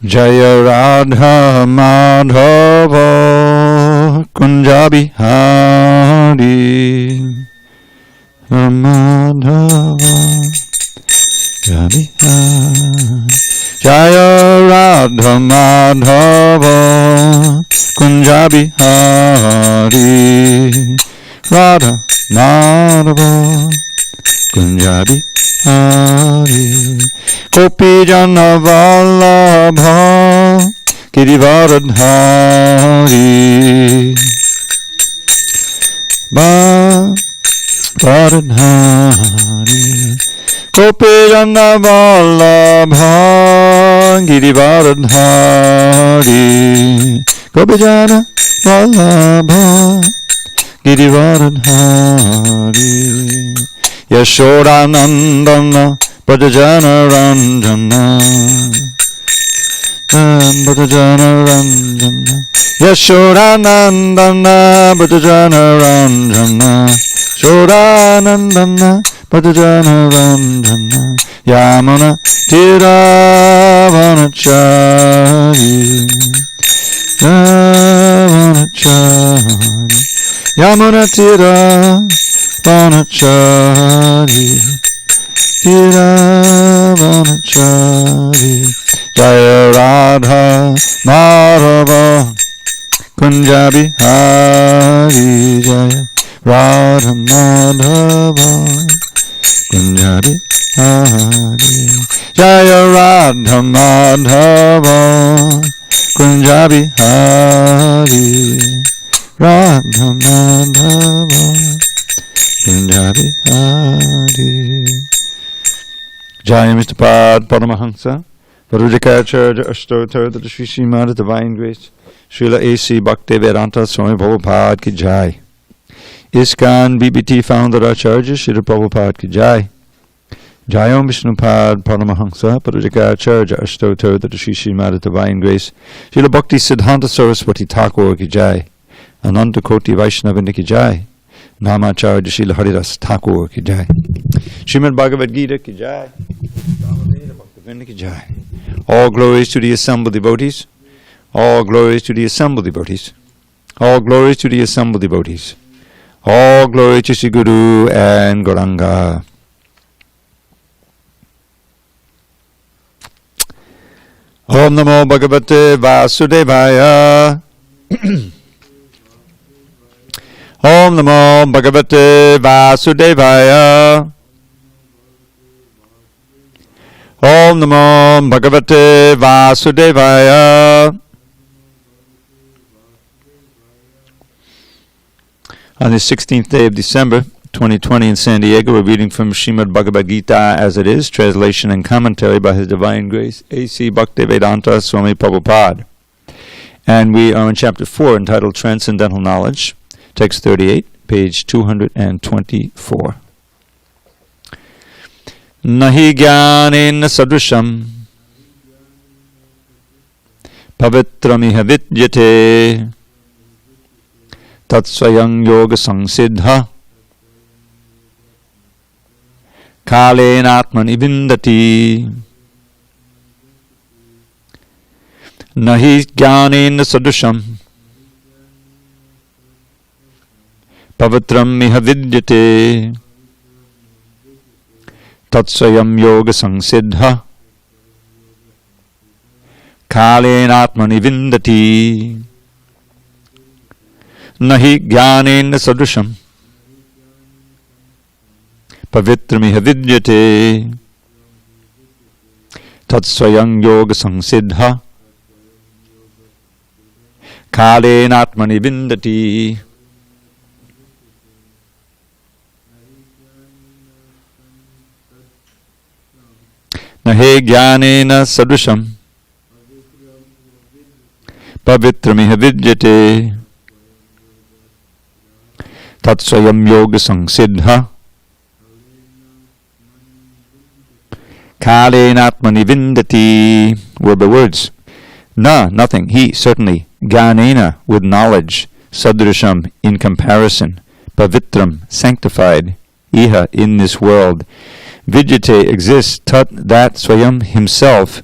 Jaya Radha Madhava Kunja Bihari Madhava Bihari Jaya Radha Madhava Kunja Bihari Radha Madhava Kunja Bihari Gopi Jana Vallabha Girivaradhari Varadhari Gopi Jana Vallabha Girivaradhari Gopi Jana Vallabha Girivaradhari Yashodanandana Bhajana Ranjana Bhajana Ranjana Yashodanandana Bhajana Ranjana Shodanandana Bhajana Ranjana Yamuna Tiravanachari Yavanachari Yamuna Tiravanachari Tiravanachari Jaya Radha Madhava Kunja Bihari Jaya Radha Madhava Kunja Bihari Jaya Radha Madhava Kunja Bihari Radha Madhava Kunja Bihari Jaya Mr. Pad Paramahansa Varudikacharya Ashtotar the Sri Srimad Divine Grace Srila A.C. Bhaktivedanta Swami Prabhupada ki Jai. ISKCON BBT founder Acharya Srila Prabhupada ki Jai. Jayom Vishnupad Paramahansa Varudikacharya Ashtotar the Sri Srimad Divine Grace Srila Bhakti Siddhanta Saraswati Thakur ki Jai. Ananta Koti Vaishnavinda ki Jai. Namacharya Srila Haridas Thakur ki Jai. Srimad Bhagavad Gita ki Jai. Ki Jai. All glories to the assembled devotees. All glories to the assembled devotees. All glories to the assembled devotees. All glory to Sri Guru and Gauranga. Om Namo Bhagavate Vasudevaya. Om Namo Bhagavate Vasudevaya. Om Namo Bhagavate Vasudevaya. On the 16th day of December, 2020 in SanDiego, we're reading from Srimad Bhagavad Gita as it is, translation and commentary by His Divine Grace, A.C. Bhaktivedanta Swami Prabhupada. And we are in chapter 4, entitled Transcendental Knowledge, text 38, page 224. Nahi jnanena sadrusham pavitramiha vidyate tatsvayam yoga samsiddha kalena atmani vindati. Nahi jnanena sadrusham pavitramiha vidyate tatsvayam yoga samsiddha kalena atmani vindati. Nahi jnanena sadrusham pavitramiha vidyate tatsvayam yoga samsiddha kalena atmani vindati. Nahi jnanena sadrusham pavitramiha vidyate tatsvayam yoga samsiddha kalena atmani vindati were the words. Na, nothing. He, certainly. Jnanena, with knowledge. Sadrisham, in comparison. Pavitram, sanctified. Iha, in this world. Vidyate exists, tat, that, swayam, himself.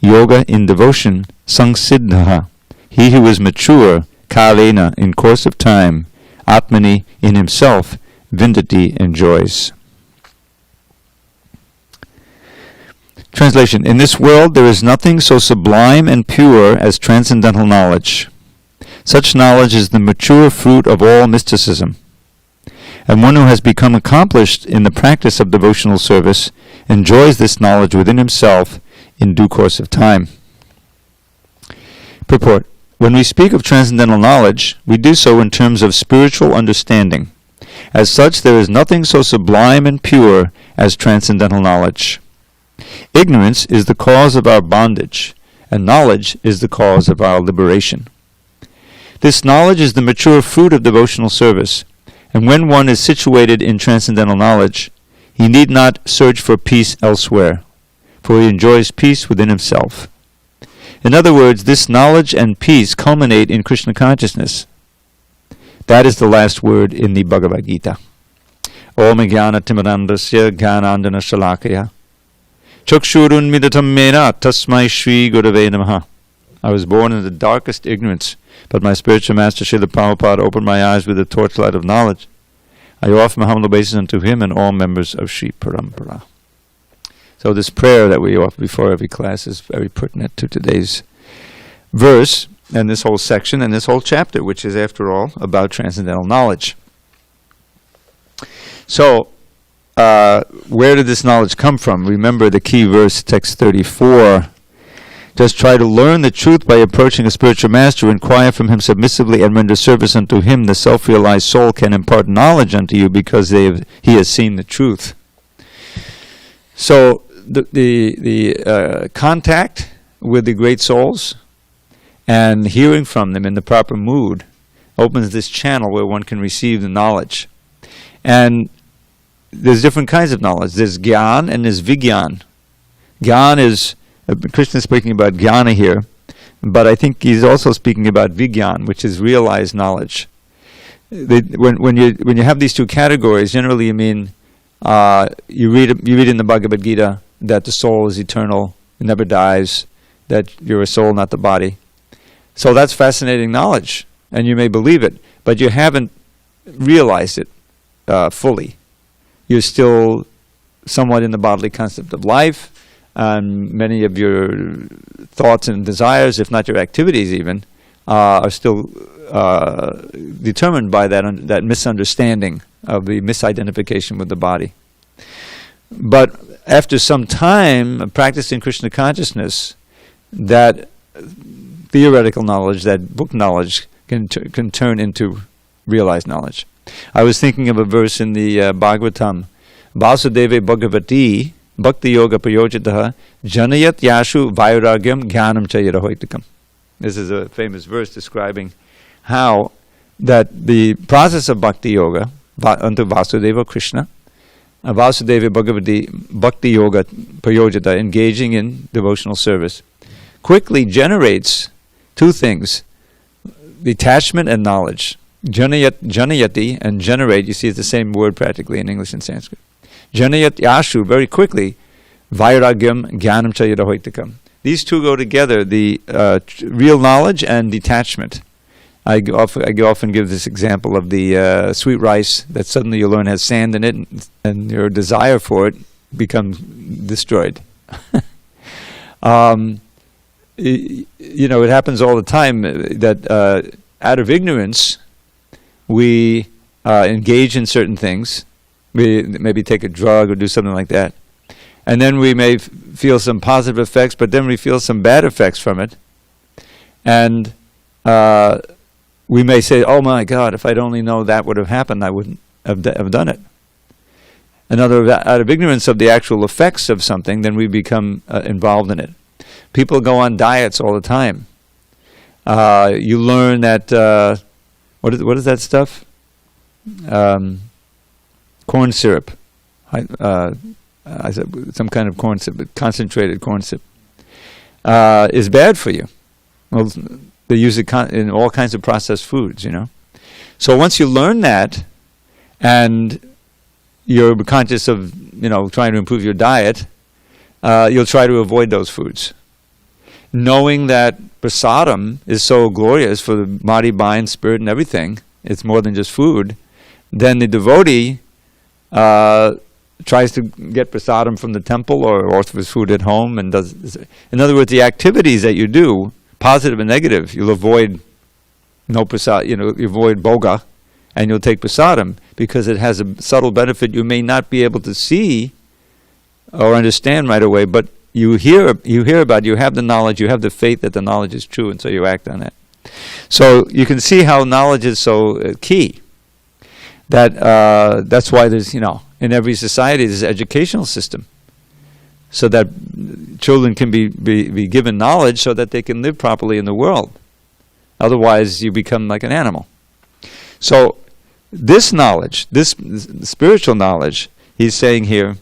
yoga in devotion, samsiddha. He who is mature, kalena, in course of time, atmani, in himself, vindati, enjoys. Translation. In this world there is nothing so sublime and pure as transcendental knowledge. Such knowledge is the mature fruit of all mysticism. And one who has become accomplished in the practice of devotional service enjoys this knowledge within himself in due course of time. Purport. When we speak of transcendental knowledge, we do so in terms of spiritual understanding. As such, there is nothing so sublime and pure as transcendental knowledge. Ignorance is the cause of our bondage, and knowledge is the cause of our liberation. This knowledge is the mature fruit of devotional service, and when one is situated in transcendental knowledge, he need not search for peace elsewhere, for he enjoys peace within himself. In other words, this knowledge and peace culminate in Krishna consciousness. That is the last word in the Bhagavad Gita. Om jnana timirandasya jnanandana shalakaya chakshurun midatam mena tasmai shri gurave namaha. I was born in the darkest ignorance, but my spiritual master Srila Prabhupada opened my eyes with the torchlight of knowledge. I offer my humble obeisance unto him and all members of Sri Parampara. So this prayer that we offer before every class is very pertinent to today's verse, and this whole section, and this whole chapter, which is, after all, about transcendental knowledge. So, where did this knowledge come from? Remember the key verse, text 34. Just try to learn the truth by approaching a spiritual master, inquire from him submissively, and render service unto him. The self-realized soul can impart knowledge unto you because he has seen the truth. So, the contact with the great souls and hearing from them in the proper mood opens this channel where one can receive the knowledge. And there's different kinds of knowledge. There's Gyan and there's Vigyan. Gyan is, Krishna is speaking about Jnana here, but I think he's also speaking about Vigyan, which is realized knowledge. When you have these two categories, generally you mean you read in the Bhagavad Gita that the soul is eternal, it never dies, that you're a soul, not the body. So that's fascinating knowledge, and you may believe it, but you haven't realized it fully. You're still somewhat in the bodily concept of life, and many of your thoughts and desires, if not your activities even, are still determined by that misunderstanding of the misidentification with the body. But after some time practicing Krishna consciousness, that theoretical knowledge, that book knowledge, can turn into realized knowledge. I was thinking of a verse in the Bhagavatam, Vasudeve Bhagavati Bhakti Yoga Prayojitaha Janayat Yashu Vairagyam Jnanam Chayirahoitikam. This is a famous verse describing how that the process of Bhakti Yoga unto Vasudeva Krishna, Vasudeva Bhagavati Bhakti Yoga Prayojita, engaging in devotional service, quickly generates two things, detachment and knowledge. Janayati and generate, you see it's the same word practically in English and Sanskrit. Janayat Yashu, very quickly, Vairagyam Jnanam Chayirahoitikam. These two go together, the real knowledge and detachment. I often give this example of the sweet rice that suddenly you learn has sand in it, and your desire for it becomes destroyed. It happens all the time that out of ignorance we engage in certain things. We maybe take a drug or do something like that, and then we may feel some positive effects, but then we feel some bad effects from it, and we may say, "Oh my God! If I'd only known that would have happened, I wouldn't have done it." Another, out of ignorance of the actual effects of something, then we become involved in it. People go on diets all the time. You learn that what is that stuff? Corn syrup. I said some kind of corn syrup, concentrated corn syrup, is bad for you. Well, they use it in all kinds of processed foods, So once you learn that, and you're conscious of, trying to improve your diet, you'll try to avoid those foods. knowing that prasadam is so glorious for the body, mind, spirit, and everything, it's more than just food, then the devotee tries to get prasadam from the temple or offers food at home and does. In other words, the activities that you do, positive and negative, you'll avoid no prasad, you avoid boga, and you'll take prasadam because it has a subtle benefit you may not be able to see or understand right away, but you hear about it, you have the knowledge, you have the faith that the knowledge is true, and so you act on it. So you can see how knowledge is so key. That's why there's, in every society there's an educational system, so that children can be given knowledge so that they can live properly in the world. Otherwise you become like an animal. So this knowledge, this spiritual knowledge, he's saying here,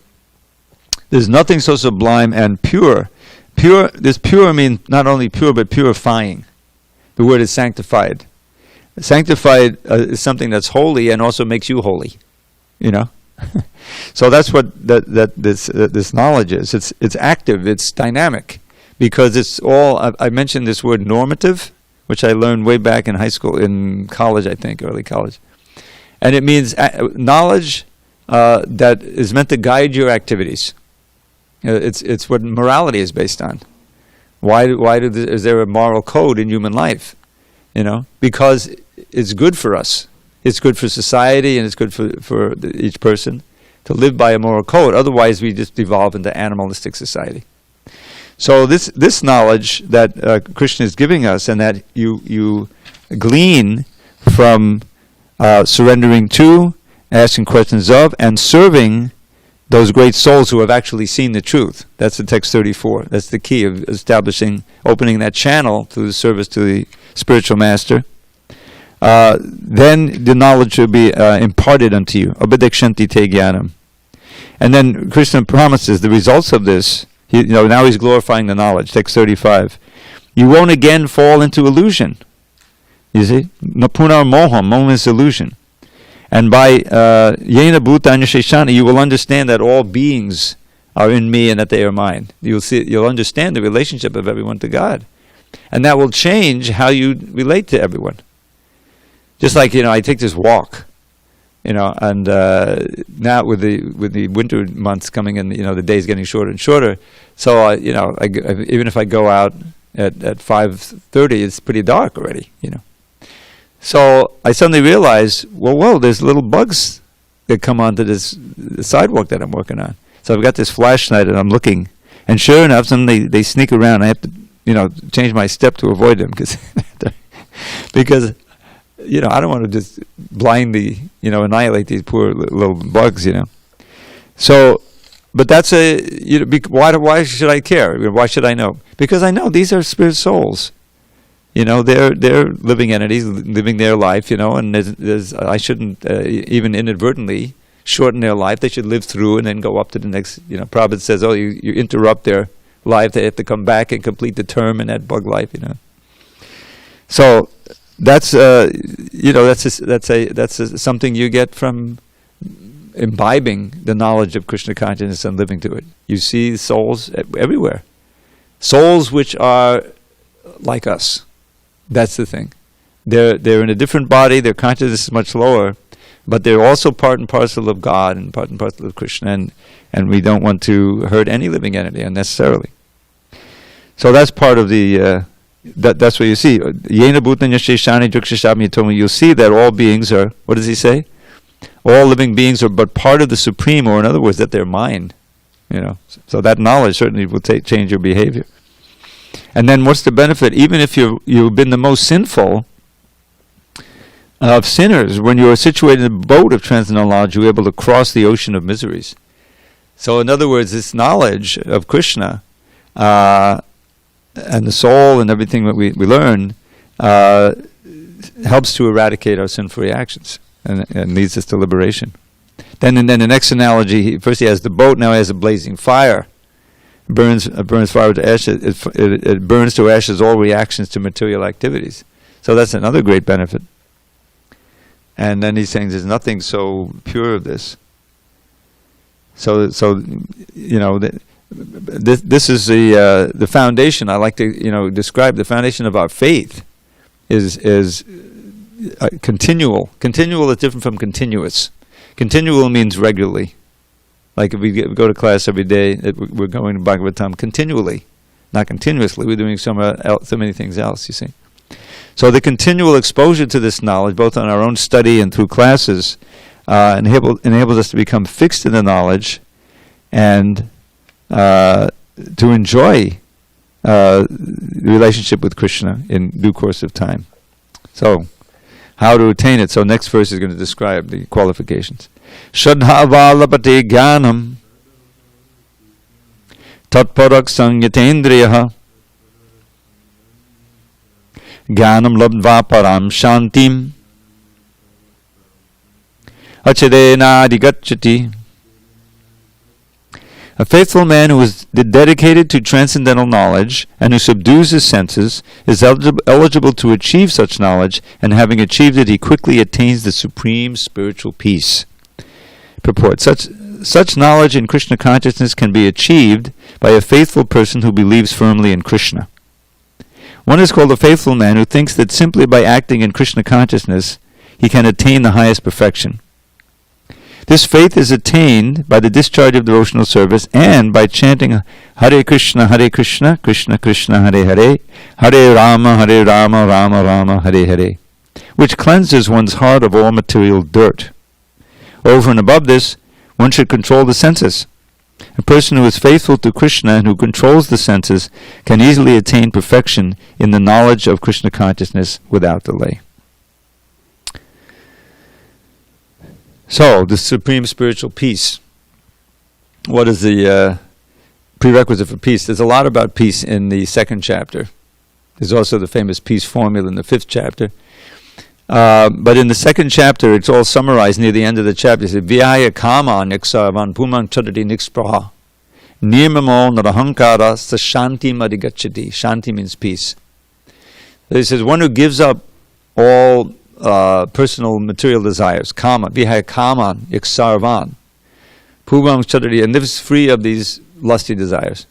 there's nothing so sublime and pure. This pure means not only pure, but purifying. The word is sanctified. Sanctified is something that's holy and also makes you holy. So that's what this knowledge is. It's active. It's dynamic, because it's all. I mentioned this word normative, which I learned way back in high school, in college, I think, early college, and it means knowledge that is meant to guide your activities. It's what morality is based on. Is there a moral code in human life? Because it's good for us. It's good for society, and it's good for each person to live by a moral code. Otherwise, we just evolve into animalistic society. So this knowledge that Krishna is giving us, and that you glean from surrendering to, asking questions of, and serving those great souls who have actually seen the truth. That's the text 34. That's the key of opening that channel through the service to the spiritual master. Then the knowledge will be imparted unto you. Abhidakshanti te jnanam. And then Krishna promises the results of this. Now he's glorifying the knowledge. Text 35. You won't again fall into illusion. You see? Napunar moham. Moham is illusion. And by yena bhutanya sheshana, you will understand that all beings are in me and that they are mine. You'll understand the relationship of everyone to God, and that will change how you relate to everyone. Just like I take this walk, and now with the winter months coming in, the days getting shorter and shorter. So even if I go out at 5:30, it's pretty dark already. So I suddenly realized, whoa, there's little bugs that come onto the sidewalk that I'm working on. So I've got this flashlight and I'm looking, and sure enough, suddenly they sneak around. I have to, change my step to avoid them because I don't want to just blindly, annihilate these poor little bugs, So, but that's why should I care? Why should I know? Because I know these are spirit souls. They're living entities, living their life, and I shouldn't even inadvertently shorten their life. They should live through and then go up to the next, Prabhupada says, you interrupt their life, they have to come back and complete the term in that bug life, So that's, something you get from imbibing the knowledge of Krishna consciousness and living to it. You see souls everywhere. Souls which are like us. That's the thing. They're in a different body, their consciousness is much lower, but they're also part and parcel of God and part and parcel of Krishna, and we don't want to hurt any living entity unnecessarily. So that's part of the, that's what you see. Yena bhutanya sheshani drikshashami yatomi. You'll see that all beings are, what does he say? All living beings are but part of the Supreme, or in other words, that they're mine. So that knowledge certainly will change your behavior. And then what's the benefit? Even if you've been the most sinful of sinners, when you are situated in a boat of transcendental knowledge, you're able to cross the ocean of miseries. So in other words, this knowledge of Krishna and the soul and everything that we learn helps to eradicate our sinful reactions and leads us to liberation. Then the next analogy, first he has the boat, now he has a blazing fire. Burns fire to ashes. It burns to ashes all reactions to material activities. So that's another great benefit. And then he's saying there's nothing so pure of this. So this is the foundation. I like to describe the foundation of our faith is continual. Continual is different from continuous. Continual means regularly. Like if we go to class every day, we're going to Bhagavad Gita continually, not continuously. We're doing so many things else, you see. So the continual exposure to this knowledge, both on our own study and through classes, enables us to become fixed in the knowledge and to enjoy the relationship with Krishna in due course of time. So, how to attain it? So next verse is going to describe the qualifications. Shraddha valapate jnanam tatparak sangyatendriyaha jnanam labdva param shantim achedena adhigacchati. A faithful man who is dedicated to transcendental knowledge and who subdues his senses is eligible to achieve such knowledge, and having achieved it, he quickly attains the supreme spiritual peace. Purport. Such knowledge in Krishna consciousness can be achieved by a faithful person who believes firmly in Krishna. One is called a faithful man who thinks that simply by acting in Krishna consciousness he can attain the highest perfection. This faith is attained by the discharge of devotional service and by chanting Hare Krishna, Krishna Krishna, Hare Hare, Hare Rama, Rama Rama, Hare Hare, which cleanses one's heart of all material dirt. Over and above this, one should control the senses. A person who is faithful to Krishna and who controls the senses can easily attain perfection in the knowledge of Krishna consciousness without delay. So, the supreme spiritual peace. What is the prerequisite for peace? There's a lot about peace in the second chapter. There's also the famous peace formula in the fifth chapter. But in the second chapter, it's all summarized near the end of the chapter. It says, Vyaya kama niksarvan pumang chadati nikspraha nirmamo narahankara sashanti madhigacchati. Shanti means peace. It says, one who gives up all personal material desires, kama, vihaya kama, yaksarvan, pubam chadari, and lives free of these lusty desires.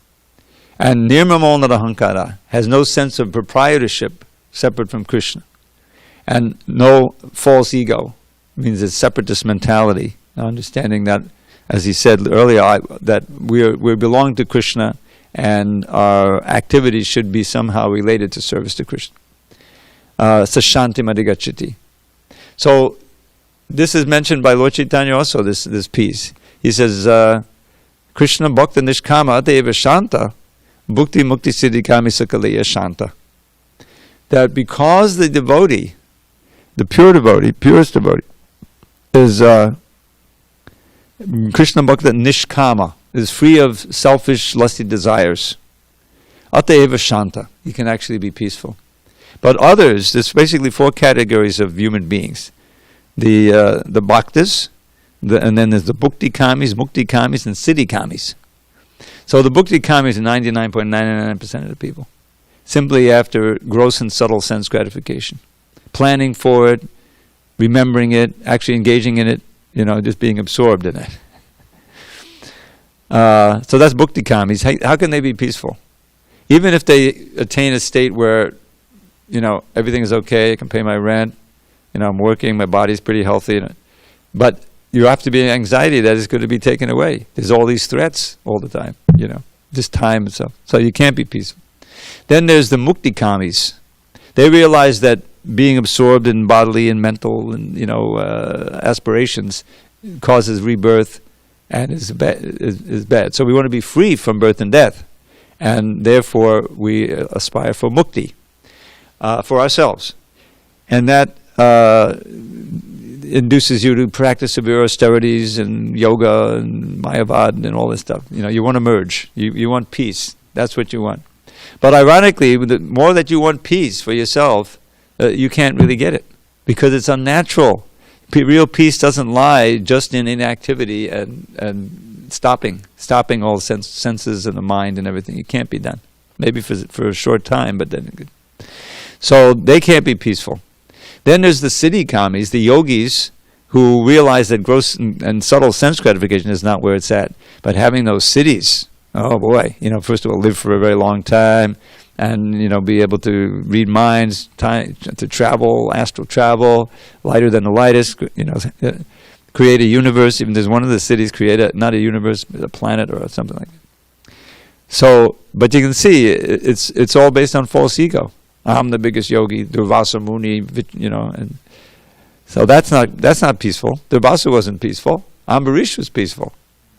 And nirmamo narahankara, has no sense of proprietorship separate from Krishna. And no false ego, means a separatist mentality, understanding that, as he said earlier, that we belong to Krishna and our activities should be somehow related to service to Krishna. Sashanti madhigacchati. So this is mentioned by Lord Chaitanya also, this piece. He says, Krishna bhakta nishkama ateva shanta bhukti mukti siddhikami sakaleya shanta. That because the devotee, the pure devotee, purest devotee, is Krishna bhakta nishkama, is free of selfish lusty desires. Ateva shanta, he can actually be peaceful. But others, there's basically four categories of human beings. The bhaktas, and then there's the bhukti kamis, mukti kamis, and siddhi kamis. So the bhukti kamis are 99.99% of the people. Simply after gross and subtle sense gratification. Planning for it, remembering it, actually engaging in it, just being absorbed in it. So that's bhukti kamis. How can they be peaceful? Even if they attain a state where everything is okay, I can pay my rent, I'm working, my body's pretty healthy. But you have to be in anxiety that it's going to be taken away. There's all these threats all the time, this time and stuff. So you can't be peaceful. Then there's the mukti kamis. They realize that being absorbed in bodily and mental and, aspirations causes rebirth and is bad. So we want to be free from birth and death. And therefore we aspire for mukti. For ourselves. And that induces you to practice severe austerities and yoga and mayavad and all this stuff. You want to merge. You want peace. That's what you want. But ironically, the more that you want peace for yourself, you can't really get it. Because it's unnatural. Real peace doesn't lie just in inactivity and stopping all senses and the mind and everything. It can't be done. Maybe for a short time, but then... So they can't be peaceful. Then there's the siddhi kamis, the yogis, who realize that gross and subtle sense gratification is not where it's at. But having those siddhis, Oh boy, first of all, live for a very long time, and be able to read minds, time to travel, astral travel, lighter than the lightest. Create a universe. Even there's one of the cities create not a universe, but a planet or something like that. So, but you can see it's all based on false ego. I'm the biggest yogi, Durvasa Muni, and so that's not peaceful. Durvasa wasn't peaceful. Ambarish was peaceful.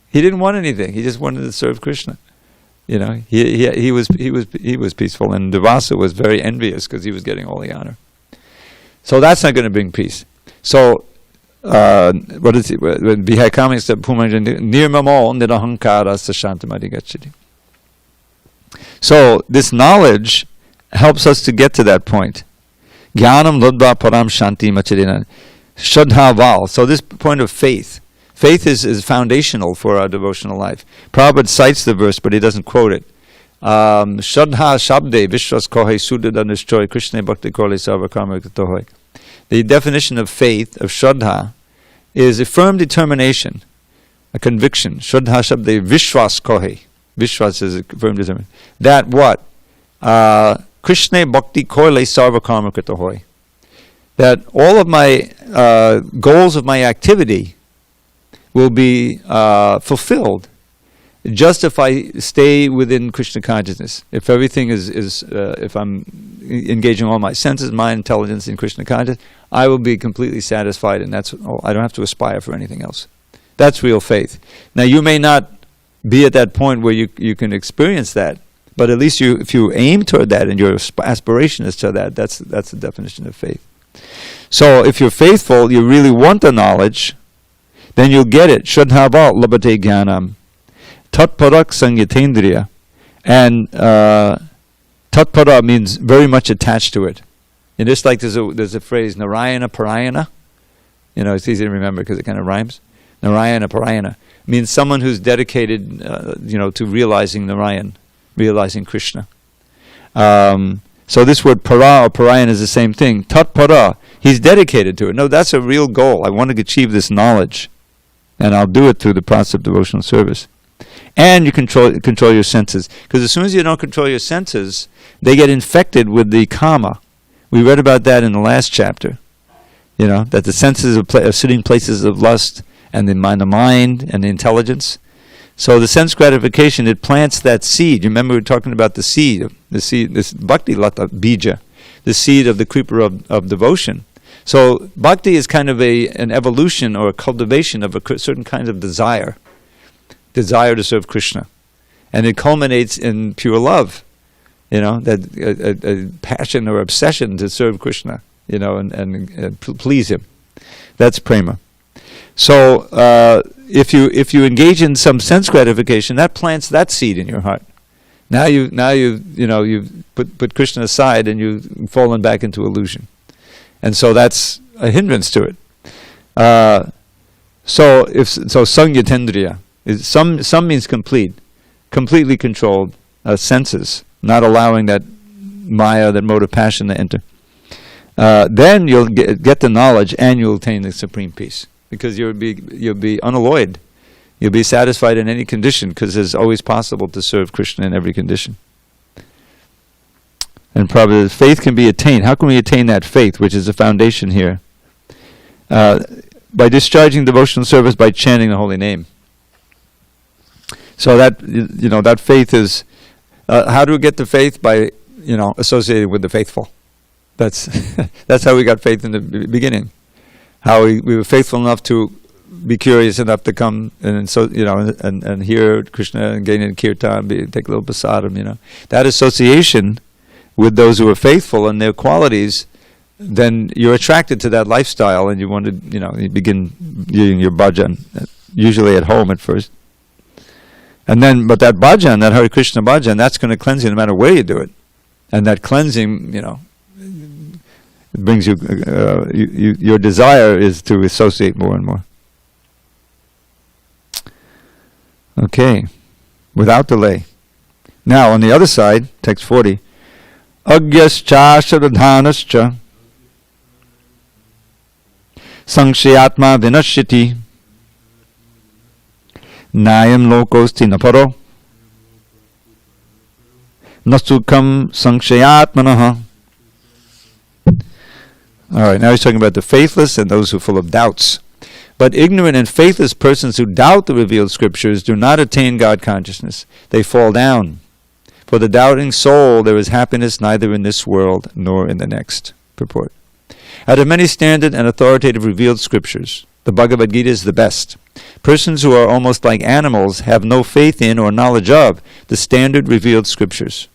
He didn't want anything. He just wanted to serve Krishna. He was peaceful, and Durvasa was very envious because he was getting all the honor. So that's not going to bring peace. So what is it? When Vihakami said, "Nirmamo nirahankara sashantamadi gacchati." So this knowledge helps us to get to that point. Jnanam lodva param shanti machadina. Shraddha. So this point of faith. Faith is foundational for our devotional life. Prabhupada cites the verse, but he doesn't quote it. Shraddha shabde vishwas kohe sudada nishchoy krishna bhakti kole sarva karma katohoy. The definition of faith, of Shraddha, is a firm determination, a conviction. Shraddha shabde vishwas kohe. Vishwas is a firm determination. That what? Krishna bhakti kole sarva karma katohoy. That all of my goals of my activity will be fulfilled just if I stay within Krishna consciousness. If everything if I'm engaging all my senses, mind, intelligence in Krishna consciousness, I will be completely satisfied, and that's all. I don't have to aspire for anything else. That's real faith. Now, you may not be at that point where you can experience that, but at least if you aim toward that and your aspiration is to that, that's the definition of faith. So if you're faithful, you really want the knowledge, then you'll get it. Shraddhava labate jnanam. Tatparak sangyatendriya. And tatpara means very much attached to it. And just like there's a phrase, Narayana Parayana. It's easy to remember because it kind of rhymes. Narayana Parayana means someone who's dedicated, to realizing Narayan, realizing Krishna. So this word para or parayan is the same thing. Tatpara, he's dedicated to it. No, that's a real goal. I want to achieve this knowledge. And I'll do it through the process of devotional service. And you control your senses. Because as soon as you don't control your senses, they get infected with the kama. We read about that in the last chapter. That the senses are sitting places of lust, and the mind and the intelligence. So the sense gratification, it plants that seed. You remember we were talking about the seed, this bhakti lata bija, the seed of the creeper of devotion. So bhakti is kind of an evolution or a cultivation of a certain kind of desire to serve Krishna. And it culminates in pure love, that a passion or obsession to serve Krishna, and please him. That's prema. So if you engage in some sense gratification, that plants that seed in your heart. Now you've put Krishna aside and you've fallen back into illusion. And so that's a hindrance to it. So sangyatendriya is some means completely controlled senses, not allowing that maya, that mode of passion to enter. Then you'll get the knowledge and you'll attain the supreme peace, because you'll be unalloyed. You'll be satisfied in any condition, because it's always possible to serve Krishna in every condition. And probably faith can be attained. How can we attain that faith, which is the foundation here? By discharging devotional service, by chanting the holy name. So that faith is. How do we get the faith? By associating with the faithful. That's how we got faith in the beginning. How we were faithful enough to be curious enough to come and hear Krishna and gain in kirtan, take a little prasadam. That association with those who are faithful and their qualities, then you're attracted to that lifestyle, and you want to, you begin doing your bhajan, usually at home at first. And then, but that bhajan, that Hare Krishna bhajan, that's going to cleanse you no matter where you do it. And that cleansing, it brings you, your desire is to associate more and more. Okay, without delay. Now, on the other side, text 40, Agyascha Shradhanascha Sankshayatma Vinashiti Nayam Lokosti Naparo nasukam sankshayatmanaha. All right, now he's talking about the faithless and those who are full of doubts. But ignorant and faithless persons who doubt the revealed scriptures do not attain God consciousness. They fall down. For the doubting soul there is happiness neither in this world nor in the next. Purport. Out of many standard and authoritative revealed scriptures, the Bhagavad Gita is the best. Persons who are almost like animals have no faith in or knowledge of the standard revealed scriptures.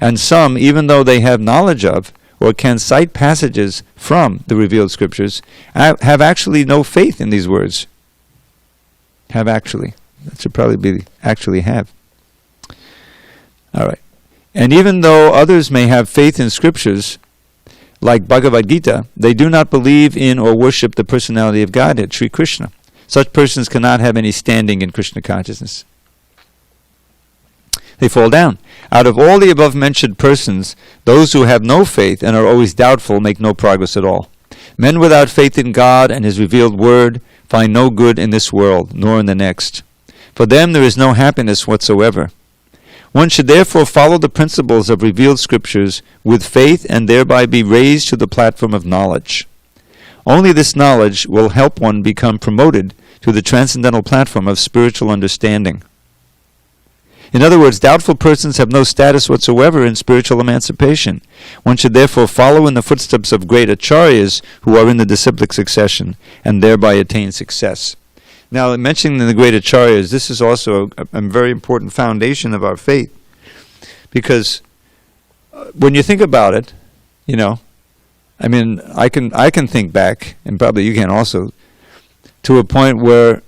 And some, even though they have knowledge of or can cite passages from the revealed scriptures, have actually no faith in these words. Have actually. That should probably be actually have. All right. And even though others may have faith in scriptures, like Bhagavad Gita, they do not believe in or worship the personality of Godhead, Sri Krishna. Such persons cannot have any standing in Krishna consciousness. They fall down. Out of all the above-mentioned persons, those who have no faith and are always doubtful make no progress at all. Men without faith in God and His revealed word find no good in this world, nor in the next. For them there is no happiness whatsoever. One should therefore follow the principles of revealed scriptures with faith and thereby be raised to the platform of knowledge. Only this knowledge will help one become promoted to the transcendental platform of spiritual understanding. In other words, doubtful persons have no status whatsoever in spiritual emancipation. One should therefore follow in the footsteps of great acharyas who are in the disciplic succession and thereby attain success. Now, mentioning the great acharyas, this is also a very important foundation of our faith. Because when you think about it, you know, I mean, I can think back, and probably you can also, to a point where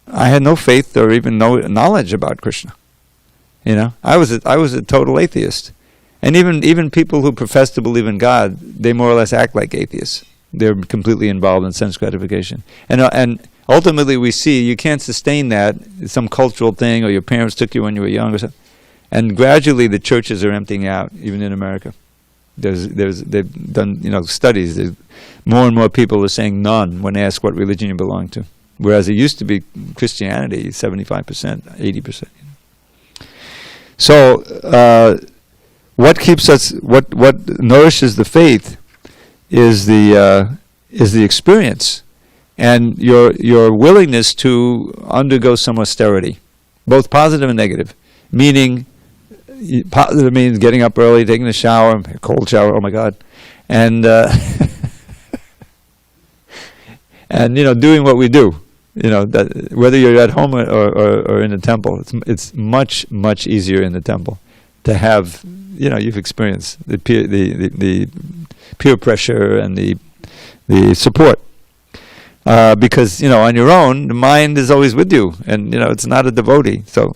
I had no faith or even no knowledge about Krishna. You know, I was a total atheist, and even people who profess to believe in God, they more or less act like atheists. They're completely involved in sense gratification, and ultimately we see you can't sustain that. It's some cultural thing, or your parents took you when you were young, or something. And gradually the churches are emptying out, even in America. They've done studies. There's more and more people are saying none when asked what religion you belong to, whereas it used to be Christianity, 75%, 80%. So, what keeps us? What nourishes the faith is the experience, and your willingness to undergo some austerity, both positive and negative. Meaning, positive means getting up early, taking a shower, a cold shower. Oh my God, and and doing what we do. That whether you're at home or in the temple, it's much easier in the temple to have, you've experienced the peer pressure and the support. Because, on your own, the mind is always with you, and, it's not a devotee. So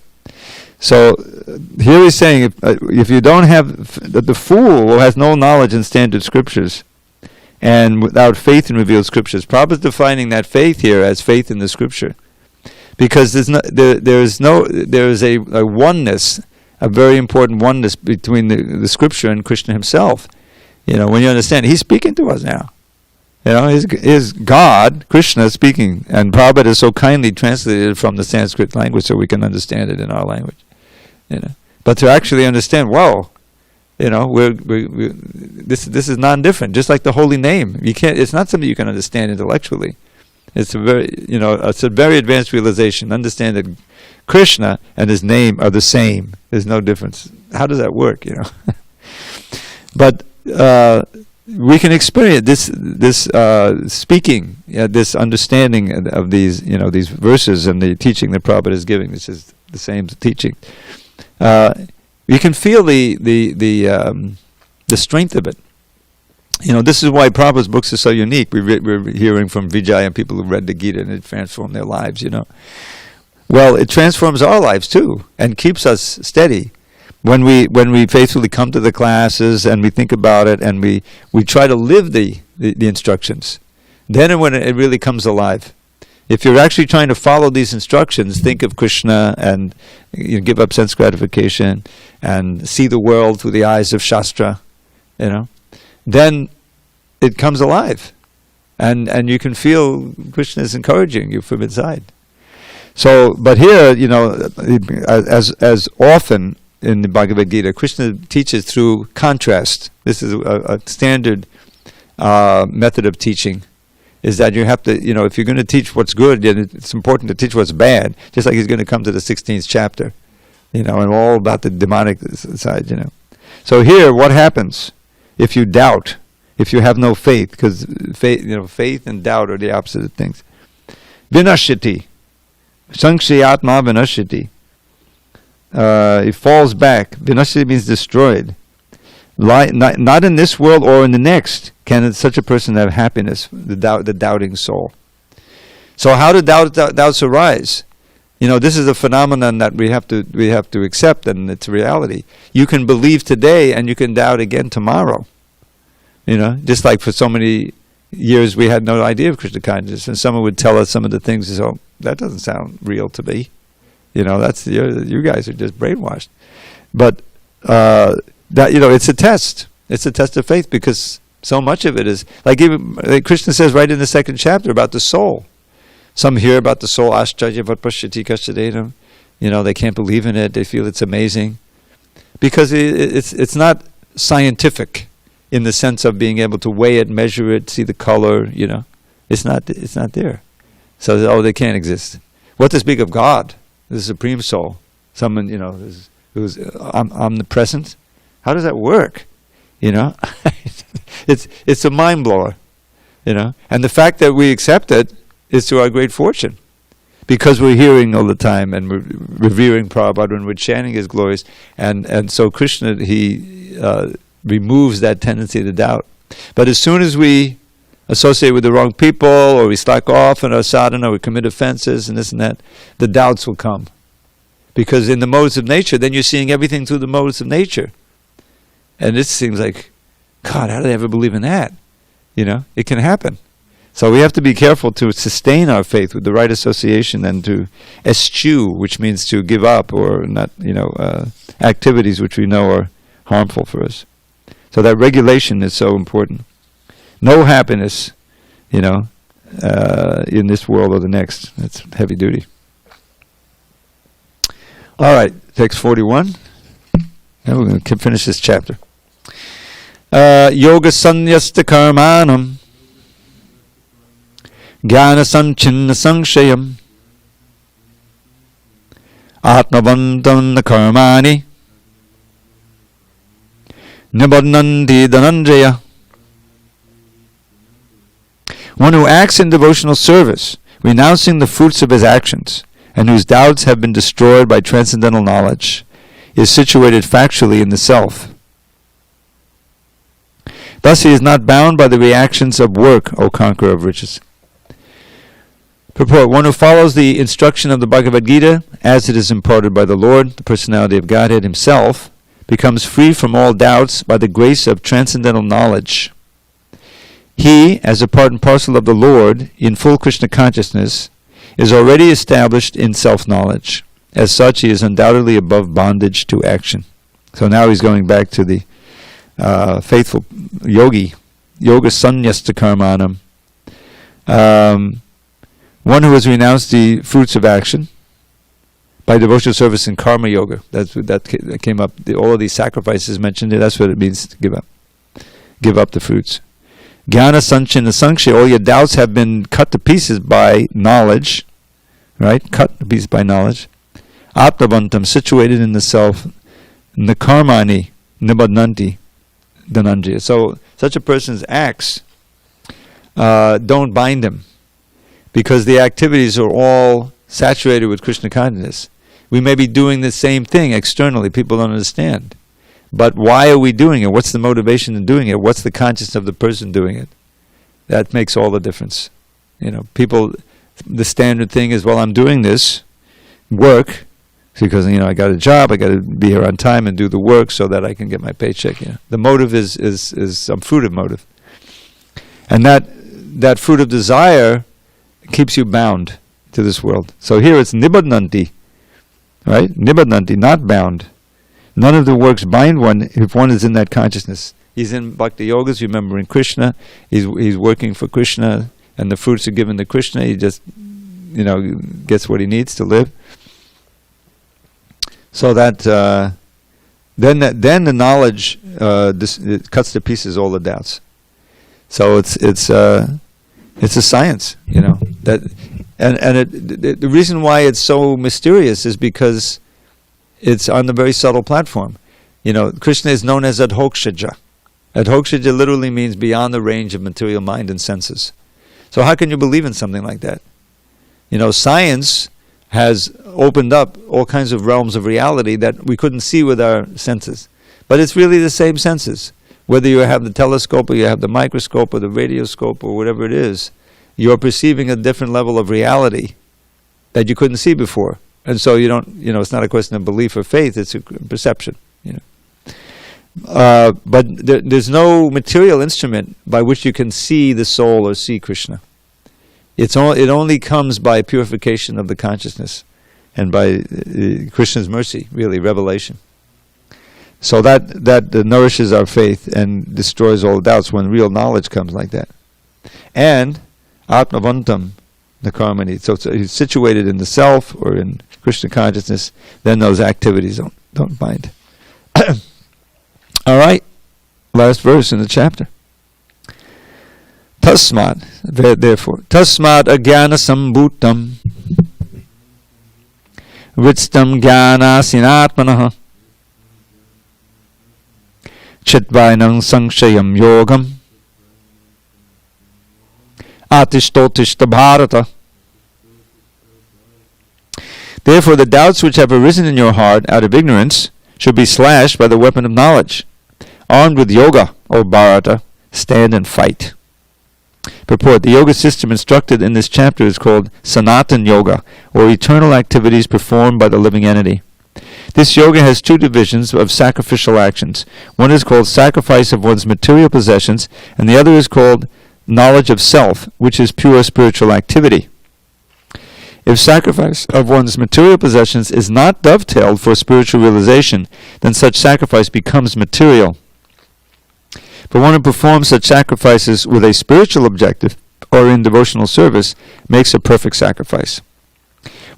here he's saying, if you don't have, the fool who has no knowledge in standard scriptures, and without faith in revealed scriptures. Prabhupada's defining that faith here as faith in the scripture, because there is a oneness, a very important oneness between the scripture and Krishna himself. When you understand, he's speaking to us now. Is God, Krishna, speaking, and Prabhupada is so kindly translated from the Sanskrit language so we can understand it in our language. But to actually understand, whoa. This is non-different. Just like the holy name, you can't. It's not something you can understand intellectually. It's a very advanced realization. Understand that Krishna and his name are the same. There's no difference. How does that work? But we can experience this speaking, this understanding of these these verses and the teaching that Prabhupada is giving. This is the same teaching. You can feel the strength of it. This is why Prabhupada's books are so unique. We're hearing from Vijay and people who read the Gita and it transformed their lives, Well, it transforms our lives too and keeps us steady. When we faithfully come to the classes and we think about it and we try to live the instructions, then when it really comes alive. If you're actually trying to follow these instructions, think of Krishna and give up sense gratification and see the world through the eyes of Shastra, then it comes alive. And you can feel Krishna is encouraging you from inside. So, but here, as often, in the Bhagavad Gita. Krishna teaches through contrast. This is a standard method of teaching. Is that you have to, if you're going to teach what's good, then it's important to teach what's bad. Just like he's going to come to the 16th chapter, and all about the demonic side, So here, what happens if you doubt, if you have no faith? Because faith and doubt are the opposite of things. Vinashiti, Sankshayatma Vinashiti. It falls back. Vinashiti means destroyed. Not in this world or in the next can such a person have happiness, the doubting soul. So how do doubts arise? This is a phenomenon that we have to accept, and it's a reality. You can believe today and you can doubt again tomorrow. Just like for so many years we had no idea of Krishna consciousness, and someone would tell us some of the things, so that doesn't sound real to me. That's you guys are just brainwashed. But it's a test. It's a test of faith, because so much of it is like Krishna says right in the 2nd chapter about the soul. Some hear about the soul, Ashcharya Vatpashyati Kashadedam. They can't believe in it. They feel it's amazing, because it's not scientific in the sense of being able to weigh it, measure it, see the color. It's not there. So they can't exist. What to speak of God, the Supreme Soul, someone who's omnipresent? How does that work? It's a mind blower. And the fact that we accept it is to our great fortune, because we're hearing all the time and we're revering Prabhupada and we're chanting his glories, and so Krishna, he removes that tendency to doubt. But as soon as we associate with the wrong people, or we slack off in our sadhana, or we commit offenses and this and that, the doubts will come. Because in the modes of nature, then you're seeing everything through the modes of nature. And it seems like, God, how do they ever believe in that? It can happen. So we have to be careful to sustain our faith with the right association, and to eschew, which means to give up, or not, activities which we know are harmful for us. So that regulation is so important. No happiness, in this world or the next. That's heavy duty. All right, text 41. Now we're going to finish this chapter. Yoga sanyasta karmanam jnana sanchinna sankshayam atmavantam karmani nibbodhanti dhananjaya. One who acts in devotional service, renouncing the fruits of his actions, and whose doubts have been destroyed by transcendental knowledge, is situated factually in the self. Thus he is not bound by the reactions of work, O conqueror of riches. Purport: one who follows the instruction of the Bhagavad Gita, as it is imparted by the Lord, the personality of Godhead himself, becomes free from all doubts by the grace of transcendental knowledge. He, as a part and parcel of the Lord, in full Krishna consciousness, is already established in self-knowledge. As such, he is undoubtedly above bondage to action. So now he's going back to the faithful yogi, yoga sanyasta karmanam. One who has renounced the fruits of action by devotional service in karma yoga. That came up. All of these sacrifices mentioned. That's what it means to give up. Give up the fruits. Jnana sanchina sankshay. All your doubts have been cut to pieces by knowledge. Right? Cut to pieces by knowledge. Atmavantam, situated in the self. Nakarmani nibbodhanti dhananjaya. So such a person's acts don't bind him, because the activities are all saturated with Krishna consciousness. We may be doing the same thing externally, people don't understand. But why are we doing it? What's the motivation in doing it? What's the consciousness of the person doing it? That makes all the difference. People, the standard thing is, well, I'm doing this work because I got a job, I got to be here on time and do the work so that I can get my paycheck. The motive is some fruitive motive. And that fruit of desire keeps you bound to this world. So here it's nibbodhanti, right? Nibbodhanti, not bound. None of the works bind one if one is in that consciousness. He's in Bhakti Yogas, remembering Krishna. He's working for Krishna, and the fruits are given to Krishna. He just, gets what he needs to live. So that then the knowledge it cuts to pieces all the doubts. So it's a science, that, the reason why it's so mysterious is because it's on the very subtle platform. Krishna is known as Adhokshaja. Adhokshaja literally means beyond the range of material mind and senses. So how can you believe in something like that? Science has opened up all kinds of realms of reality that we couldn't see with our senses. But it's really the same senses. Whether you have the telescope or you have the microscope or the radioscope or whatever it is, you're perceiving a different level of reality that you couldn't see before. And so you don't, it's not a question of belief or faith, it's a perception. But there's no material instrument by which you can see the soul or see Krishna. It only comes by purification of the consciousness and by Krishna's mercy, really, revelation. So that nourishes our faith and destroys all doubts when real knowledge comes like that. And Atmavantam Nakarmani. So it's situated in the self or in Krishna consciousness, then those activities don't bind. All right, last verse in the chapter. Tasmat, therefore, Tasmat agyana sambhutam Vritstam jnana sinatmanaha Chitvainam sankshayam yogam Atishtotishtha bharata. Therefore the doubts which have arisen in your heart out of ignorance should be slashed by the weapon of knowledge. Armed with yoga, O Bharata, stand and fight. Purport: the yoga system instructed in this chapter is called Sanatan Yoga, or eternal activities performed by the living entity. This yoga has two divisions of sacrificial actions. One is called sacrifice of one's material possessions, and the other is called knowledge of self, which is pure spiritual activity. If sacrifice of one's material possessions is not dovetailed for spiritual realization, then such sacrifice becomes material. But one who performs such sacrifices with a spiritual objective or in devotional service makes a perfect sacrifice.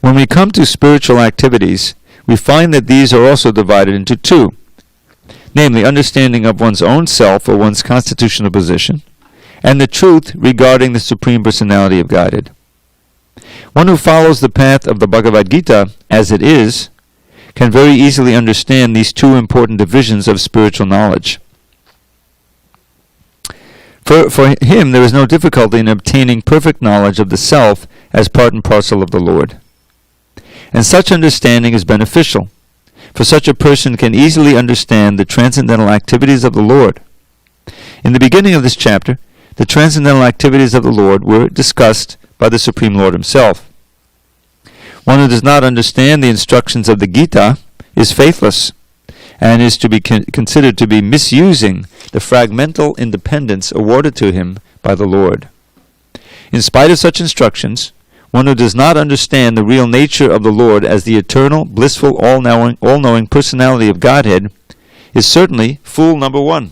When we come to spiritual activities, we find that these are also divided into two, namely understanding of one's own self or one's constitutional position, and the truth regarding the Supreme Personality of Godhead. One who follows the path of the Bhagavad Gita as it is can very easily understand these two important divisions of spiritual knowledge. For him, there is no difficulty in obtaining perfect knowledge of the self as part and parcel of the Lord. And such understanding is beneficial, for such a person can easily understand the transcendental activities of the Lord. In the beginning of this chapter, the transcendental activities of the Lord were discussed by the Supreme Lord himself. One who does not understand the instructions of the Gita is faithless, and is to be considered to be misusing the fragmental independence awarded to him by the Lord. In spite of such instructions, one who does not understand the real nature of the Lord as the eternal, blissful, all-knowing personality of Godhead is certainly fool number one.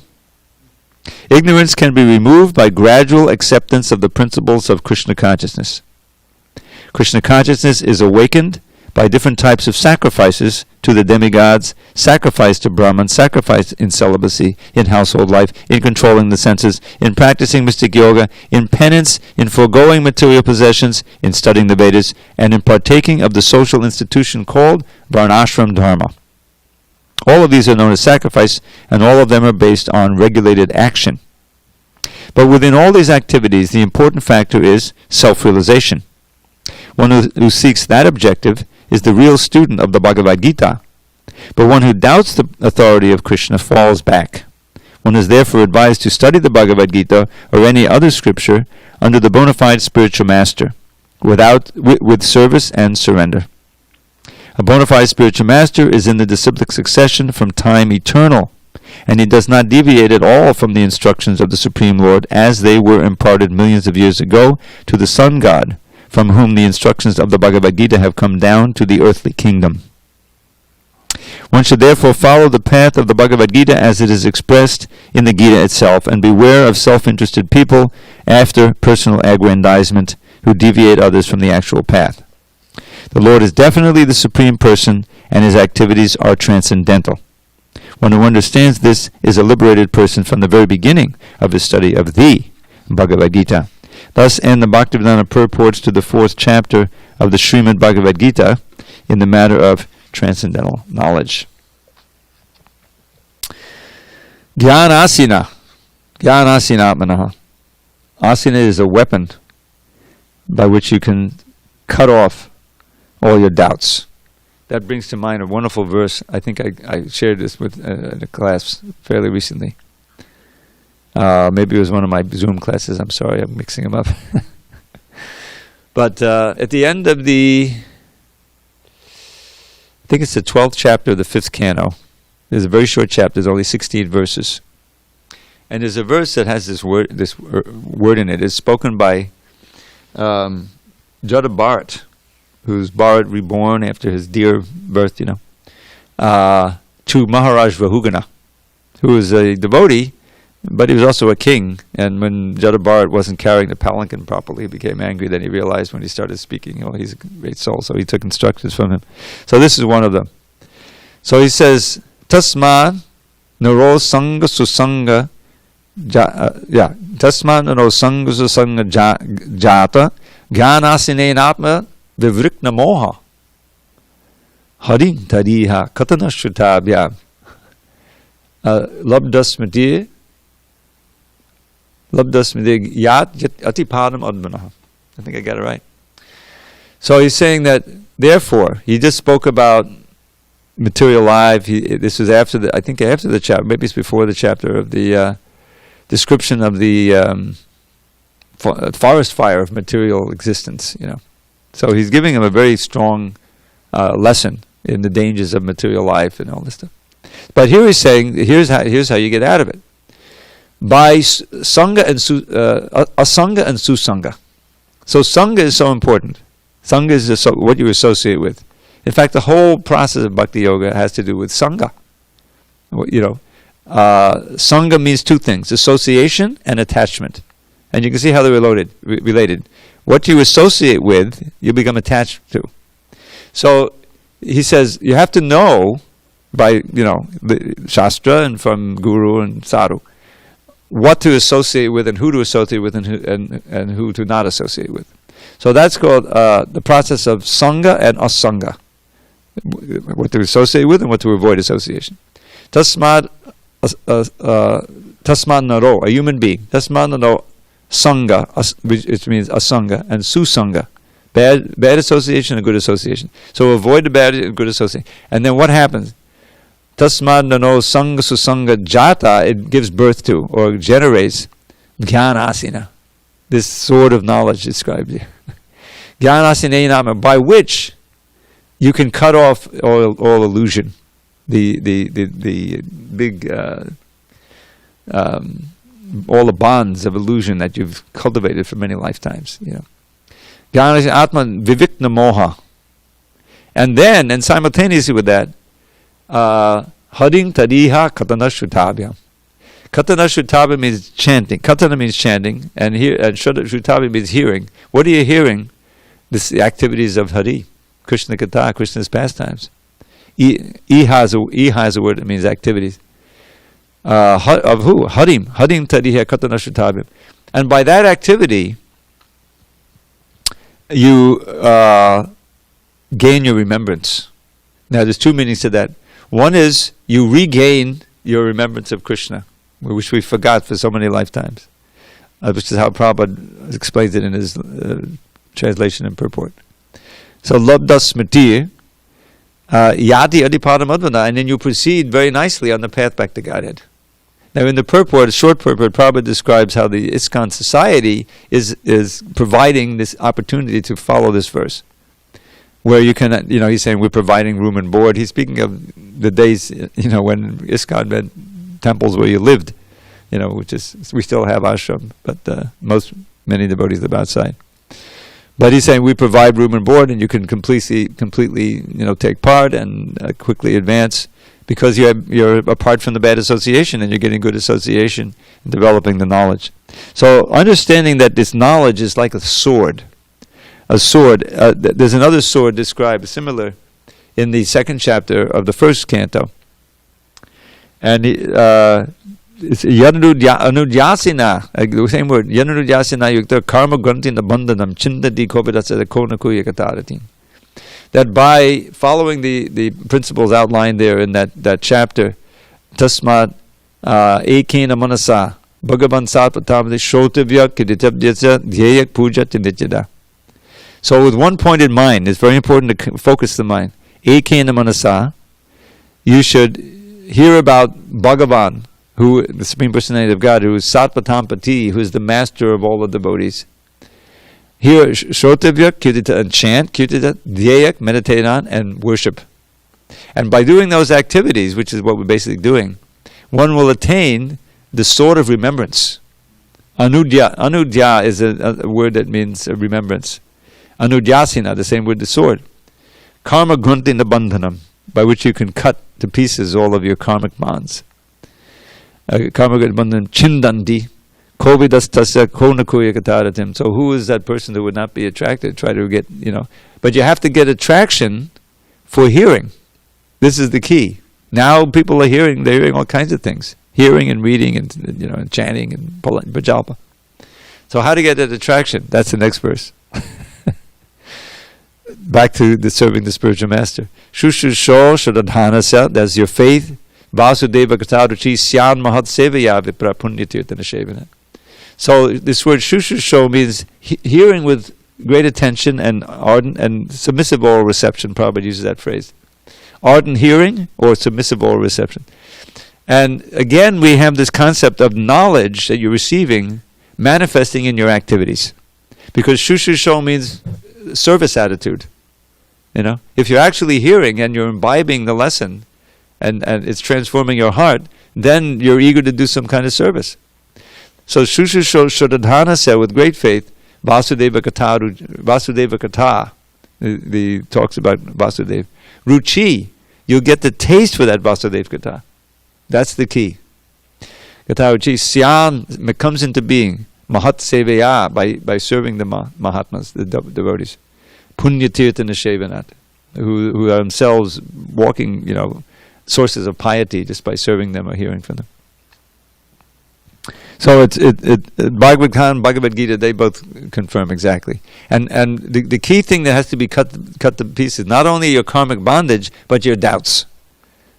Ignorance can be removed by gradual acceptance of the principles of Krishna consciousness. Krishna consciousness is awakened by different types of sacrifices to the demigods, sacrifice to Brahman, sacrifice in celibacy, in household life, in controlling the senses, in practicing mystic yoga, in penance, in foregoing material possessions, in studying the Vedas, and in partaking of the social institution called Varnashram Dharma. All of these are known as sacrifice, and all of them are based on regulated action. But within all these activities, the important factor is self-realization. One who seeks that objective is the real student of the Bhagavad Gita. But one who doubts the authority of Krishna falls back. One is therefore advised to study the Bhagavad Gita or any other scripture under the bona fide spiritual master, with service and surrender. A bona fide spiritual master is in the disciplic succession from time eternal, and he does not deviate at all from the instructions of the Supreme Lord as they were imparted millions of years ago to the Sun God, from whom the instructions of the Bhagavad Gita have come down to the earthly kingdom. One should therefore follow the path of the Bhagavad Gita as it is expressed in the Gita itself, and beware of self-interested people after personal aggrandizement who deviate others from the actual path. The Lord is definitely the Supreme Person, and his activities are transcendental. One who understands this is a liberated person from the very beginning of his study of the Bhagavad Gita. Thus end the Bhaktivedanta purports to the 4th chapter of the Srimad Bhagavad Gita in the matter of transcendental knowledge. Jnanasina. Jnanasina atmanaha. Asina is a weapon by which you can cut off all your doubts. That brings to mind a wonderful verse. I think I shared this with in a class fairly recently. Maybe it was one of my Zoom classes. I'm sorry, I'm mixing them up. But at the end of I think it's the 12th chapter of the 5th canto. There's a very short chapter. There's only 16 verses. And there's a verse that has this word in it. It's spoken by Jada Bharat, who's Bharat reborn after his dear birth, to Maharaj Vahugana, who was a devotee, but he was also a king. And when Jada Bharat wasn't carrying the palanquin properly, he became angry. Then he realized when he started speaking, he's a great soul. So he took instructions from him. So this is one of them. So he says, Tasma naro sanga susanga Tasma naro sanga susanga jata jnanasinenatma vivrikna moha harim tadiha katana shrutabhyam labdasmati yat atipadam admanaha. I think I got it right. So he's saying that, therefore, he just spoke about material life. This was after the chapter, maybe it's before the chapter of the description of the forest fire of material existence, So he's giving him a very strong lesson in the dangers of material life and all this stuff. But here he's saying, here's how you get out of it. By Sangha and Asanga and Susanga. So Sangha is so important. Sangha is what you associate with. In fact, the whole process of Bhakti Yoga has to do with Sangha. Sangha means two things, association and attachment. And you can see how they're related. What you associate with, you become attached to. So he says, you have to know by, the Shastra and from Guru and Sadhu, what to associate with and who to associate with and who to not associate with. So that's called the process of Sangha and Asanga. What to associate with and what to avoid association. Tasmad naro, a human being. Tasmad naro Sangha, which means Asanga, and Susanga. Bad association and good association. So avoid the bad and good association. And then what happens? Tasmad nano sangha susanga jata, it gives birth to or generates jnanasina, this sword of knowledge described here. Jnanasinenama, by which you can cut off all illusion, the big all the bonds of illusion that you've cultivated for many lifetimes. Jnanasin atman vivikna moha, and simultaneously with that, Haring tadiha katana shrutabhyam. Katana shrutabhyam means chanting. Katana means chanting, and shrutabhyam means hearing. What are you hearing? The activities of Hari, Krishna Katha, Krishna's pastimes. Iha is a word that means activities. Of who? Harim. Harim tadiha katana shrutabhyam. And by that activity, you gain your remembrance. Now, there's two meanings to that. One is you regain your remembrance of Krishna, which we forgot for so many lifetimes, which is how Prabhupada explains it in his translation and purport. So, labda smriti, yati adipadam advana, and then you proceed very nicely on the path back to Godhead. Now, in the purport, short purport, Prabhupada describes how the ISKCON society is providing this opportunity to follow this verse. Where you can, he's saying we're providing room and board. He's speaking of the days, when ISKCON had temples where you lived, which is, we still have ashram, but many devotees live outside. But he's saying we provide room and board, and you can completely, take part and quickly advance because you're apart from the bad association and you're getting good association and developing the knowledge. So understanding that this knowledge is like a sword. A sword. There's another sword described similar in the 2nd chapter of the 1st canto. And it's Yanudhyasina, the same word, Yanudhyasina yukta karma grantin abandhanam chindati kovidasa konakuya katarati. That by following the principles outlined there in that chapter, tasmat ekena manasa bhagavan satpatamati shotavya kiditavdyasa dhyayak puja tinityada. So with one point in mind, it's very important to focus the mind. Ekena manasa, you should hear about Bhagavan, who the Supreme Personality of God, who is Satpatampati, who is the master of all the devotees. Hear Shrotavya, Kirtita, and chant, Kirtita, Dhyayak, meditate on, and worship. And by doing those activities, which is what we're basically doing, one will attain the sword of remembrance. Anudya. Anudya is a word that means remembrance. Anudhyasina, the same word, the sword. Karma gruntina bandhanam, by which you can cut to pieces all of your karmic bonds. Karma bandhanam chindanti, kovidastasya konakuya kataratim. So who is that person who would not be attracted? Try to get, But you have to get attraction for hearing. This is the key. Now people are hearing, they're hearing all kinds of things. Hearing and reading and, and chanting and prajalpa. So how to get that attraction? That's the next verse. Back to serving the spiritual master. Shushusho shadadhanasya, that's your faith. Vasudeva kataruchi syan mahat sevaya vipra punyatirtana shevana. So this word shushusho means hearing with great attention and ardent and submissive oral reception. Prabhupada uses that phrase. Ardent hearing or submissive oral reception. And again, we have this concept of knowledge that you're receiving manifesting in your activities. Because shushusho means service attitude. If you're actually hearing and you're imbibing the lesson and it's transforming your heart, then you're eager to do some kind of service. So Shushusho Shodadhana said with great faith, Vasudeva Kata, the talks about Vasudeva. Ruchi, you'll get the taste for that Vasudeva Kata. That's the key. Kata Ruchi, Syan comes into being, Mahat Sevaya, by serving the Mahatmas, the devotees. Punyatirtana Shevanat, who are themselves walking, sources of piety just by serving them or hearing from them. So Bhagavad Gita and Bhagavad Gita, they both confirm exactly. And the key thing that has to be cut to pieces, not only your karmic bondage, but your doubts.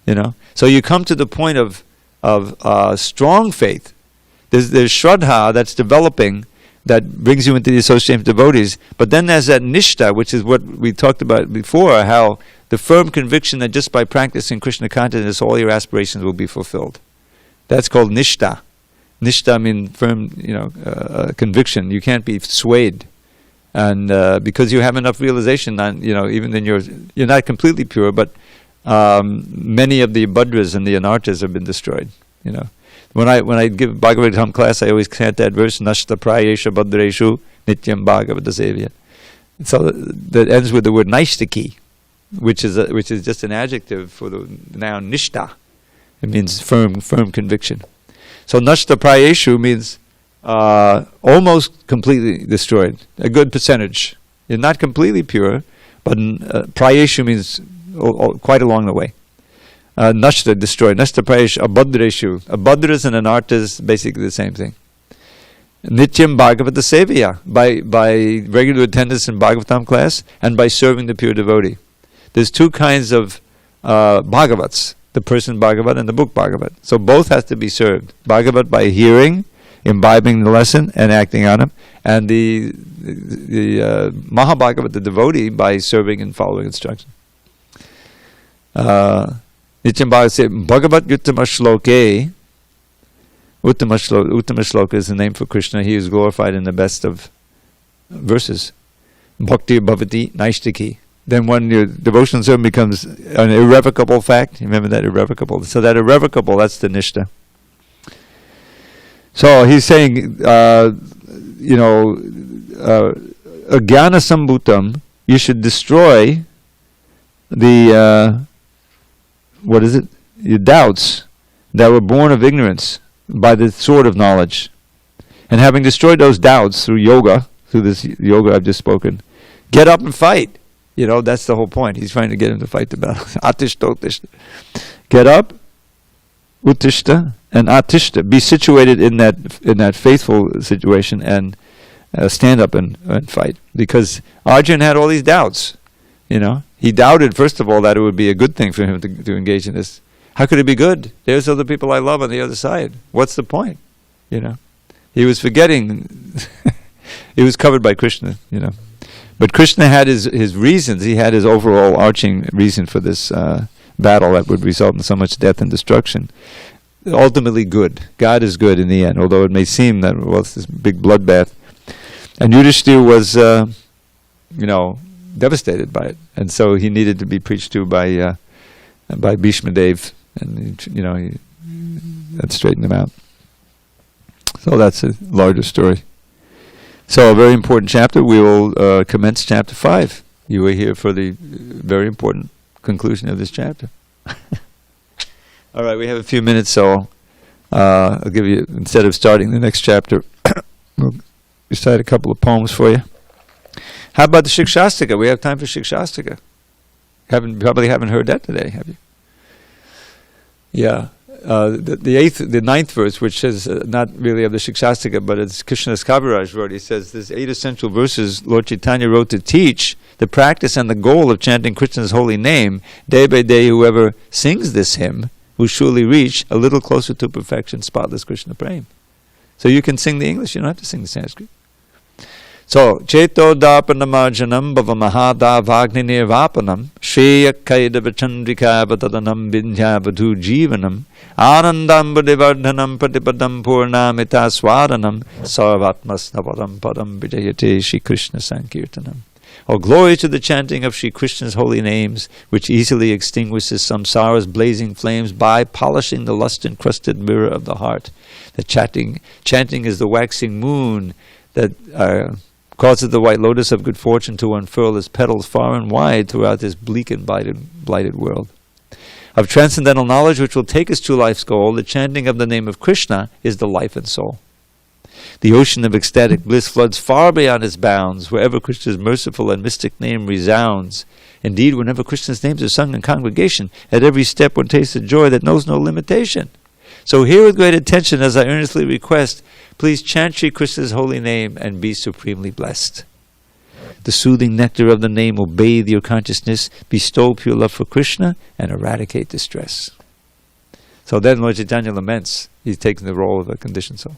So you come to the point of strong faith. There's Shraddha that's developing, that brings you into the association of devotees. But then there's that nishta, which is what we talked about before, how the firm conviction that just by practicing Krishna consciousness, all your aspirations will be fulfilled. That's called nishta. Nishta means firm, conviction. You can't be swayed. And because you have enough realization, even then you're not completely pure, but many of the Bhadras and the Anarthas have been destroyed, When I give Bhagavad Gita class, I always chant that verse, Nashta prayesha bhadreshu nityam Bhagavad Dasevya. So that ends with the word naishtaki, which is just an adjective for the noun nishta. It means firm conviction. So nashta prayeshu means almost completely destroyed, a good percentage. You're not completely pure, but prayeshu means quite along the way. Nashta, destroyed. Nashta prayesh, abhadreshu. Abhadras and anarthas, basically the same thing. Nityam Bhagavata Sevaya, by regular attendance in Bhagavatam class and by serving the pure devotee. There's two kinds of Bhagavats, the person Bhagavat and the book Bhagavat. So both has to be served. Bhagavat by hearing, imbibing the lesson and acting on it, and the Mahabhagavat, the devotee, by serving and following instruction. Nityam Bhagavat Uttama Shloke. Uttama Shloka is the name for Krishna. He is glorified in the best of verses. Bhakti Bhavati Naishtaki. Then when your devotional service becomes an irrevocable fact, you remember that irrevocable? So that irrevocable, that's the Nishta. So he's saying, Agyana Sambhutam, you should destroy the your doubts that were born of ignorance by the sword of knowledge. And having destroyed those doubts through yoga, through this yoga I've just spoken, get up and fight. That's the whole point. He's trying to get him to fight the battle. Atishta. Get up Uttishta and Atishta. Be situated in that faithful situation and stand up and fight. Because Arjuna had all these doubts. He doubted, first of all, that it would be a good thing for him to engage in this. How could it be good? There's other people I love on the other side. What's the point? He was forgetting. He was covered by Krishna, But Krishna had his reasons. He had his overall arching reason for this battle that would result in so much death and destruction. Ultimately good. God is good in the end, although it may seem that, it's this big bloodbath. And Yudhishthira was, devastated by it. And so he needed to be preached to by Bhishma Dev. And, he had straightened him out. So that's a larger story. So a very important chapter. We will commence chapter 5. You were here for the very important conclusion of this chapter. All right, we have a few minutes, so I'll give you, instead of starting the next chapter, we'll recite a couple of poems for you. How about the Shikshastika? We have time for Shikshastika. Probably haven't heard that today, have you? Yeah. The ninth verse, which is not really of the Shikshastika, but it's Krishnadas Kaviraj wrote. He says, there's 8 essential verses Lord Chaitanya wrote to teach the practice and the goal of chanting Krishna's holy name. Day by day, whoever sings this hymn will surely reach a little closer to perfection, spotless Krishna Prem. So you can sing the English, you don't have to sing the Sanskrit. So, Cheto Darpanamarjanam Bhavamahada Vagninirvapanam Shreya Kaidava Chandrika Batadanam Vindhyavadhu Jivanam Anandam Budivardhanam Patipadam Purnamita Swadanam Sarvatmas Napadam Padam Vijayate Shri Krishna Sankirtanam. Oh, glory to the chanting of Shri Krishna's holy names, which easily extinguishes samsara's blazing flames by polishing the lust-encrusted mirror of the heart. The chanting is the waxing moon that causes the white lotus of good fortune to unfurl its petals far and wide throughout this bleak and blighted world. Of transcendental knowledge which will take us to life's goal, the chanting of the name of Krishna is the life and soul. The ocean of ecstatic bliss floods far beyond its bounds, wherever Krishna's merciful and mystic name resounds. Indeed, whenever Krishna's names are sung in congregation, at every step one tastes a joy that knows no limitation. So hear with great attention as I earnestly request, please chant Shri Krishna's holy name and be supremely blessed. The soothing nectar of the name will bathe your consciousness, bestow pure love for Krishna, and eradicate distress. So then Lord Chaitanya laments. He's taking the role of a conditioned soul.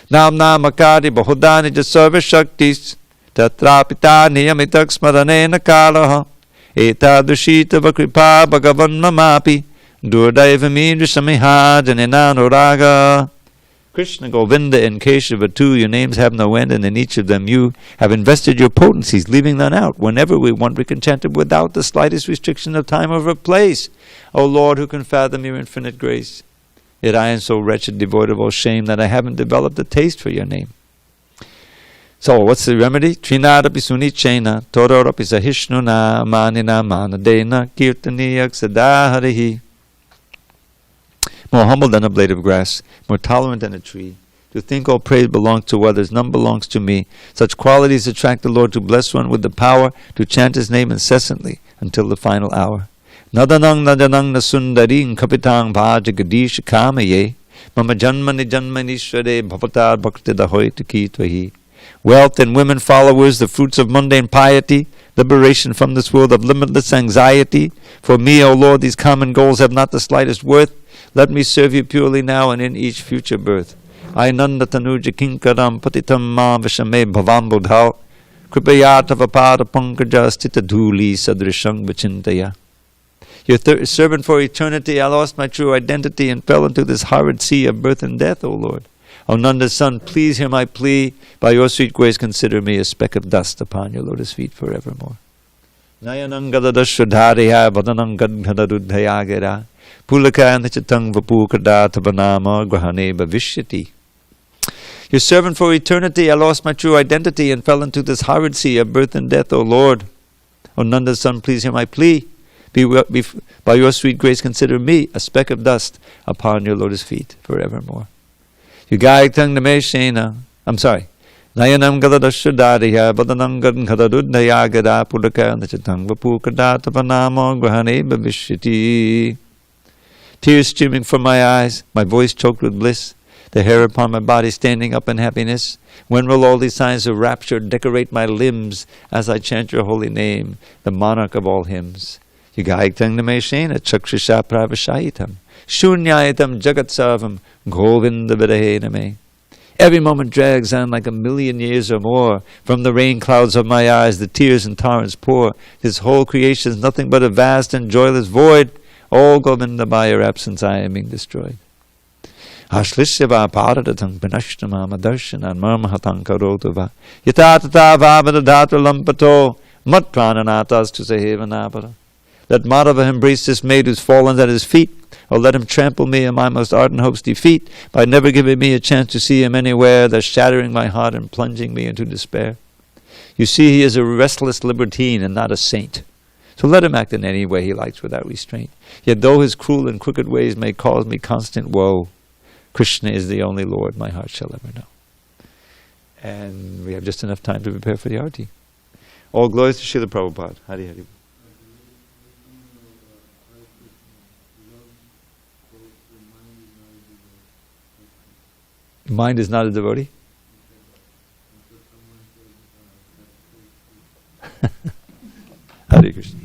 Nam namakadi bahudani jasarva shaktis tatrapita niyamitak smaranena kalaha etadashita vakripa bhagavan mamapi Durdaiva Midrisamiha Janenanuraga. Krishna, Govinda, and Keshava too, your names have no end, and in each of them you have invested your potencies, leaving none out. Whenever we want, we can chant it without the slightest restriction of time or of place. O Lord, who can fathom your infinite grace? Yet I am so wretched, devoid of all shame, that I haven't developed a taste for your name. So, what's the remedy? Trinadapi sunichena, tororapi sahishnuna, manina manadena, kirtaniyak sadaharihi. More humble than a blade of grass, more tolerant than a tree. To think all praise belongs to others, none belongs to me. Such qualities attract the Lord to bless one with the power to chant His name incessantly until the final hour. Nadanang nadanang nasundaring kapitang bhajagadish kamaye mama janmani janmanishware bhavatar bhaktidahoy tukitvahi. Wealth and women followers, the fruits of mundane piety, liberation from this world of limitless anxiety. For me, O Lord, these common goals have not the slightest worth. Let me serve you purely now and in each future birth. Ainanda tanuja kinkaram patitam ma vishame bhavam budhao kripayatavapada pankaja stita dhuli sadrishang vachintaya. Your servant for eternity, I lost my true identity and fell into this horrid sea of birth and death, O Lord. O Nanda's son, please hear my plea. By your sweet grace consider me a speck of dust upon your lotus feet forevermore. Nayanangadadashradhariya vadanangadghadadudhayagera Pulakanachitam vapukadatabhanama grahane bhavishyati. Your servant for eternity, I lost my true identity and fell into this horrid sea of birth and death, O Lord. O Nanda's son, please hear my plea. By your sweet grace consider me a speck of dust upon your lotus feet forevermore. Yugayatang nameshena. I'm sorry. Nayanam gadadashadariya badanam gadghadadudhayagada pulakanachitam vapukadatabhanama grahane bhavishyati. Tears streaming from my eyes, my voice choked with bliss, the hair upon my body standing up in happiness. When will all these signs of rapture decorate my limbs as I chant your holy name, the monarch of all hymns? Yugayiktam nameshena chakshusha pravashayitam shunyayitam jagatsavam govinda vidahe name. Every moment drags on like 1,000,000 years or more. From the rain clouds of my eyes the tears and torrents pour. This whole creation is nothing but a vast and joyless void. All Govinda, by your absence I am being destroyed. Ashlishyava paradatam panashtamama darshanan marmahatang karotava yatatata vavadadatra lampato mat prananatas to sahevanapara. Let Madhava embrace this maid who's fallen at his feet, or let him trample me in my most ardent hope's defeat, by never giving me a chance to see him anywhere, thus shattering my heart and plunging me into despair. You see, he is a restless libertine and not a saint. So let him act in any way he likes without restraint. Yet though his cruel and crooked ways may cause me constant woe, Krishna is the only Lord my heart shall ever know. And we have just enough time to prepare for the arati. All glories to Srila Prabhupada. Hari Hari. Mind is not a devotee? Hare Krishna.